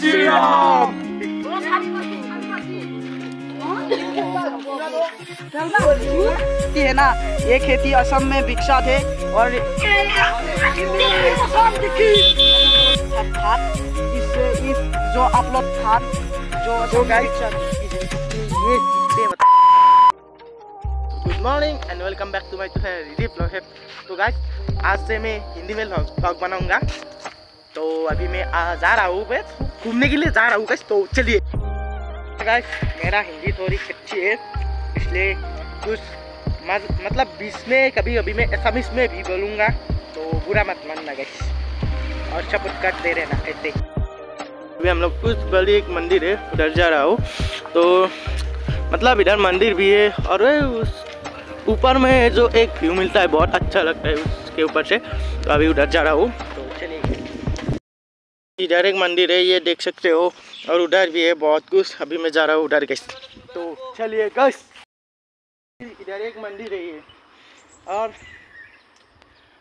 श्री राम। ये है ना, ये खेती असम में विकसित है और इस जो आप लोग था जो good morning and welcome back to my channel Rideep vlog. तो गाइस, आज से मैं हिंदी में व्लॉग बनाऊंगा। तो अभी मैं जा रहा हूँ, मैं घूमने के लिए जा रहा हूँ गाइस। तो चलिए गाइस, मेरा हिंदी थोड़ी कच्ची है, इसलिए कुछ मतलब बीच में कभी कभी मैं असमीज में भी बोलूँगा, तो बुरा मत मानना गाइस और सपोर्ट कर दे रहना ऐसे। अभी हम लोग कुछ बड़ी एक मंदिर है, उधर जा रहा हूँ। तो मतलब इधर मंदिर भी है और उस ऊपर में जो एक व्यू मिलता है बहुत अच्छा लगता है उसके ऊपर से। तो अभी उधर जा रहा हूँ, तो चलिए। इधर एक मंदिर है, ये देख सकते हो, और उधर भी है बहुत कुछ। अभी मैं जा रहा हूँ उधर गैस, तो चलिए गैस। इधर एक मंदिर है ये, और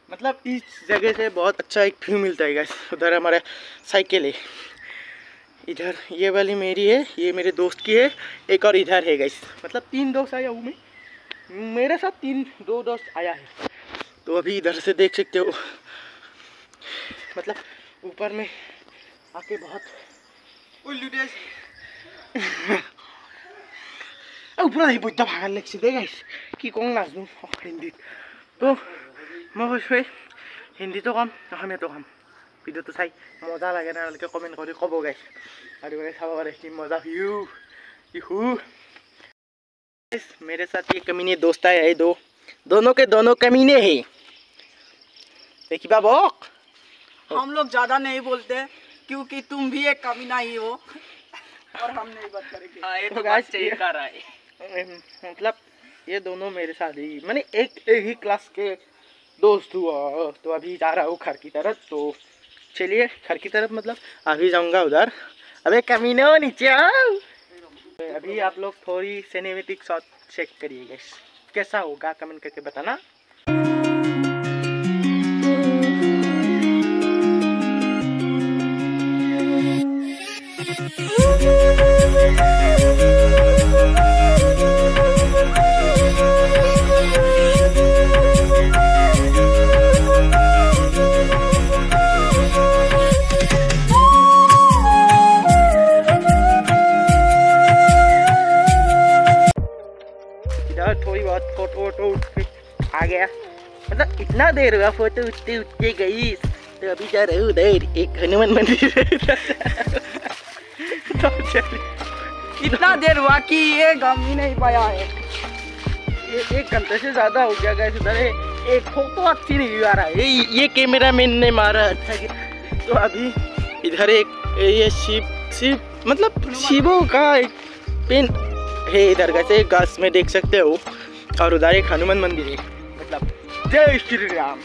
मतलब इस जगह से बहुत अच्छा एक व्यू मिलता है गैस। उधर हमारा साइकिल है, इधर ये वाली मेरी है, ये मेरे दोस्त की है, एक और इधर है गैस। मतलब 3 दोस्त आया हूँ मैं, मेरे साथ 2 दोस्त आया है। तो अभी इधर से देख सकते हो, मतलब ऊपर में आके बहुत ऊपर ही बुद्धा भागल लगसी दे गाइस कि कौन नाचूँ हिंदी। तो मैं কৈছোঁ हिंदी तो कम নহয় तो कम ভিডিওটো চাই মজা লাগে না ভালকৈ কমেণ্ট কৰি ক'ব গাইছ, আৰু চাব পাৰে কি মজা ভিউ ইহু। मेरे साथ ये कमीने दोस्त आए हैं, दोनों के दोनों कमीने हैं। देखिए बाबू, हम लोग ज्यादा नहीं बोलते क्योंकि तुम भी एक कमीना ही हो और हम नहीं बात करेंगे। ये तो गाइस ये कर रहा है, मतलब ये दोनों मेरे साथ ही मैंने एक ही क्लास के दोस्त हुआ। तो अभी जा रहा हूँ घर की तरफ, तो चलिए घर की तरफ, मतलब अभी जाऊँगा उधर। अबे कमीने हो नीचे आओ। अभी आप लोग थोड़ी सिनेमैटिक शॉट चेक करिए गाइस, कैसा होगा कमेंट करके बताना। थोड़ी बहुत फोटो उठ के आ गया, मतलब इतना देर हुआ फोटो उठते गई। तो अभी जा रहे हो उधर एक हनुमान मंदिर तो इतना देर हुआ कि ये गम ही नहीं पाया है। ये 1 घंटे से ज़्यादा हो गया गैस। उधर एक फोटो अच्छी नहीं आ रहा है, ये कैमरा मैन ने मारा अच्छा। तो अभी इधर एक ये शिव मतलब शिवों का एक पेन है इधर कैसे घास में देख सकते हो, और उधर एक हनुमान मंदिर है, मतलब जय श्री राम।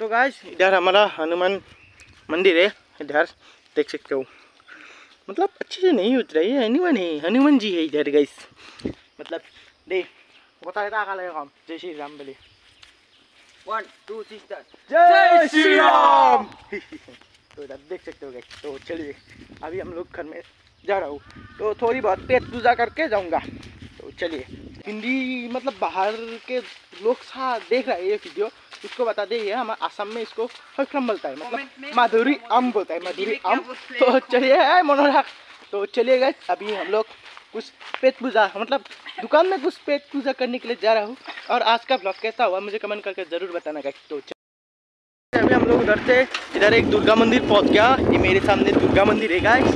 तो गाइस, इधर हमारा हनुमान मंदिर है, इधर देख सकते हो। मतलब अच्छे से नहीं उतरा, ये हनुमान जी है इधर गाइस। मतलब दे बताए काम जय श्री राम बोले 1 2 3 जय श्री राम। तो इधर देख सकते हो गाइस। तो चलिए अभी हम लोग घर में जा रहा हूँ, तो थोड़ी बहुत पेट पूजा करके जाऊँगा। तो चलिए, हिंदी मतलब बाहर के लोग देख रहे हैं ये वीडियो, उसको बता दे, ये हमारे आसाम में इसको हक्रम बोलता है, मतलब माधुरी आम बोलता है, माधुरी आम। तो चलिए मनोरख। तो चलिए गाइस, अभी हम लोग कुछ पेट पूजा मतलब दुकान में कुछ पेट पूजा करने के लिए जा रहा हूँ। और आज का ब्लॉग कैसा हुआ मुझे कमेंट करके ज़रूर बताना गाइस। तो अभी हम लोग उधर से इधर एक दुर्गा मंदिर पहुंच गया। ये मेरे सामने दुर्गा मंदिर है गाइस,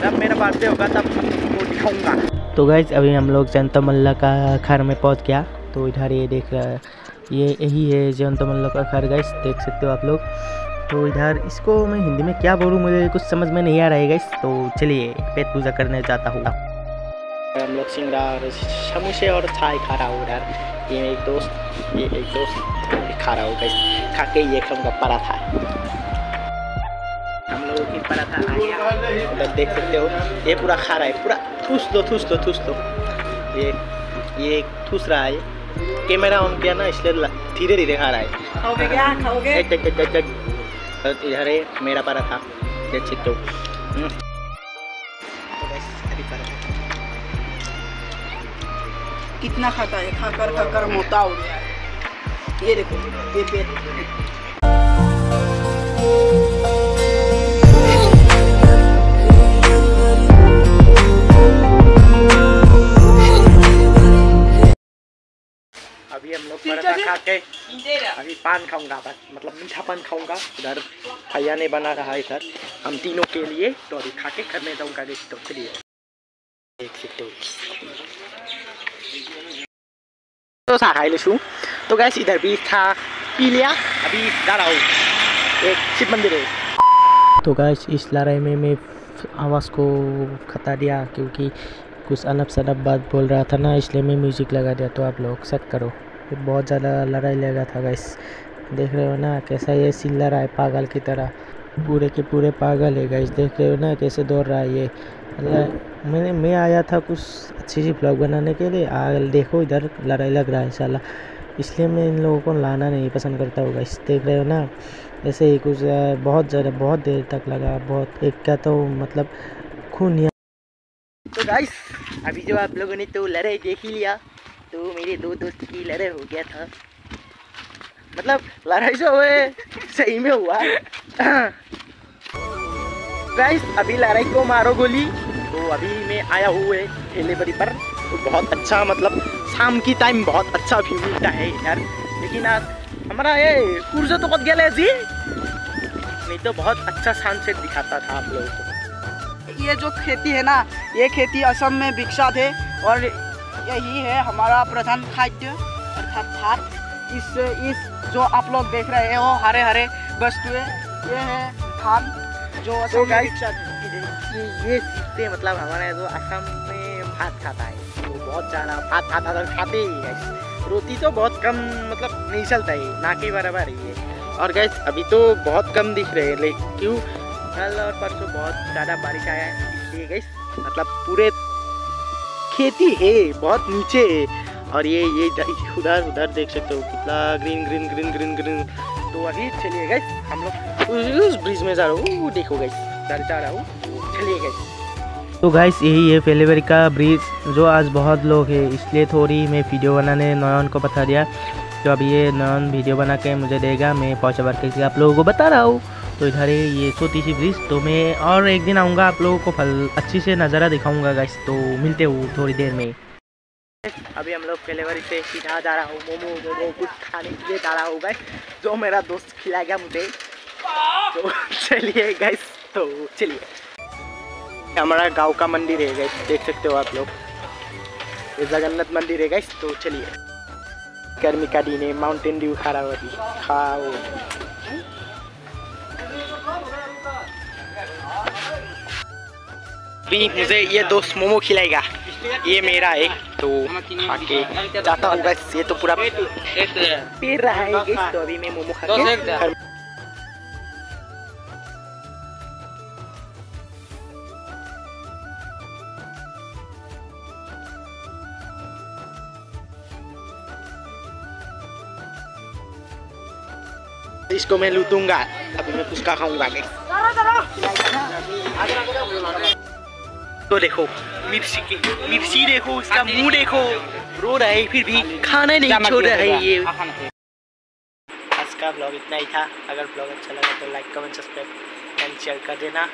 जब मेरा बर्थडे होगा तब आपको दिखाऊंगा। तो गाइस, अभी हम लोग जयंत मल्ला का घर में पहुंच गया। तो इधर ये देख रहा है, ये यही है जयंत मल्ला का घर गाइस, देख सकते हो आप लोग। तो इधर इसको मैं हिंदी में क्या बोलूँ, मुझे कुछ समझ में नहीं आ रहा है गाइस। तो चलिए पेट पूजा करने जाता हूँ। हम लोग सिंगड़ा समोसे और चाय खा रहा हूँ उधर। ये एक दोस्त खा रहा हूँ गाइस, खा के ये खाऊंगा पराठा। हम लोगों की पराठा आ गया, उधर देख सकते हो। ये पूरा खा रहा है, पूरा ठूस लो। ये ठूस रहा है, कैमरा ऑन किया ना इसलिए धीरे धीरे खा रहा है। खाओगे क्या? खाओगे? इधर है मेरा पराठा, देख सकते हो। करो। कितना खाता है, खाकर मोटा हो गया है। ये देखो ये पेट। अभी हम लोग पराठा खा के अभी पान खाऊंगा, बस मतलब मीठा पान खाऊंगा। उधर भैया ने बना रहा है इधर हम तीनों के लिए, तो अभी खा के घर में जाऊंगा। तो चलिए देख सकते हो तो खाई लेशू। तो गैस इधर भी था, पी लिया। अभी जा रहा हूँ, एक शिव मंदिर है। तो गैस इस लड़ाई में मैं आवाज़ को खता दिया क्योंकि कुछ अनब सनब बात बोल रहा था ना, इसलिए मैं म्यूज़िक लगा दिया। तो आप लोग एक्सेप्ट करो, ये बहुत ज़्यादा लड़ाई लगा था गैस। देख रहे हो ना कैसा ये चिल्ला रहा है पागल की तरह, पूरे के पूरे पागल है गैस। देख रहे हो ना कैसे दौड़ रहा है ये। मैं आया था कुछ अच्छी सी ब्लॉग बनाने के लिए, देखो इधर लड़ाई लग रहा है साला, इसलिए मैं इन लोगों को लाना नहीं पसंद करता हूँ गैस। देख रहे हो ना ऐसे ही कुछ बहुत देर तक लगा, बहुत एक का तो मतलब खून। तो गाइस अभी जो आप लोगों ने तो लड़ाई देख ही लिया, तो मेरे दो दोस्त की लड़ाई हो गया था। मतलब लड़ाई जो हुए सही में हुआ। गाइस अभी लड़ाई को मारो गोली। तो अभी मैं आया हुए डिलीवरी पर, तो बहुत अच्छा मतलब शाम की टाइम बहुत अच्छा भी मिलता है यार। लेकिन आज हमारा ये पुर्जा तो कद गया जी, नहीं तो बहुत अच्छा सनसेट दिखाता था आप लोगों को। ये जो खेती है ना, ये खेती असम में विख्यात है और यही है हमारा प्रधान खाद्य अर्थात भात। इस जो आप लोग देख रहे हैं वो हरे हरे वस्तुएं, ये है धान जो असम में विख्यात है। ये सीखते मतलब हमारे जो असम में भात खाता है, तो बहुत ज़्यादा भात खाते ही है। रोटी तो बहुत कम मतलब नहीं चलता है, ना के बराबर ही है। और गैस अभी तो बहुत कम दिख रहे हैं, लेकिन क्यों कल और परसों बहुत ज़्यादा बारिश आया है, इसलिए गैस मतलब पूरे खेती है बहुत नीचे है। और ये उधर देख सकते हो कितना green green green green green. तो अभी चलिए गैस हम लोग उस ब्रिज में जा रहा हूँ, देखो गैस जा रहा हूँ, चलिए गैस। तो गैस यही है फेलेवरी का ब्रिज, जो आज बहुत लोग हैं इसलिए थोड़ी मैं वीडियो बनाने नयन को बता दिया। तो अभी ये नयन वीडियो बना के मुझे देगा, मैं पहुँचा बार के आप लोगों को बता रहा हूँ। तो इधर है ये छोटी सी ब्रिज। तो मैं और एक दिन आऊँगा, आप लोगों को अच्छी से नज़ारा दिखाऊंगा गाइस। तो मिलते हो थोड़ी देर में। अभी हम लोग फेलेवरी से सीधा जा रहा हूँ, मोमो कुछ खाने के लिए जा रहा हूँ गाइस, जो मेरा दोस्त खिलाएगा मुझे। तो चलिए गाइस, तो चलिए। हमारा गांव का मंदिर है गाइस, देख सकते हो आप लोग, ये जगन्नाथ मंदिर है गाइस। तो चलिए, गर्मी का दिन है, माउंटेन ड्यू खा रहा हूँ, खाओ। अभी मुझे ये दोस्त मोमो खिलाएगा, ये मेरा एक, तो खाके जाता हूँ गाइस। ये तो पूरा पी रहा है गाइस, तो अभी मैं मोमो खा के इसको मैं लूटूंगा। अभी मैं पुचका खाऊंगा गाइस। तो देखो मिर्ची देखो, इसका मुंह देखो, रो रहा है फिर भी खाना नहीं छोड़ रहा है ये। आज का ब्लॉग इतना ही था। अगर ब्लॉग अच्छा लगा तो like comment subscribe and share कर देना।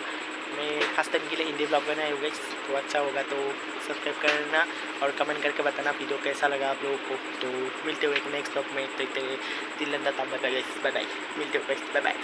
मैं फर्स्ट टाइम के लिए हिंदी ब्लॉग बनाया होगा, तो अच्छा होगा तो सब्सक्राइब करना और कमेंट करके बताना वीडियो कैसा लगा आप लोगों को। तो मिलते हुए एक नेक्स्ट ब्लॉग में, तो दिल बाय बाय, मिलते हुए बाय बाय।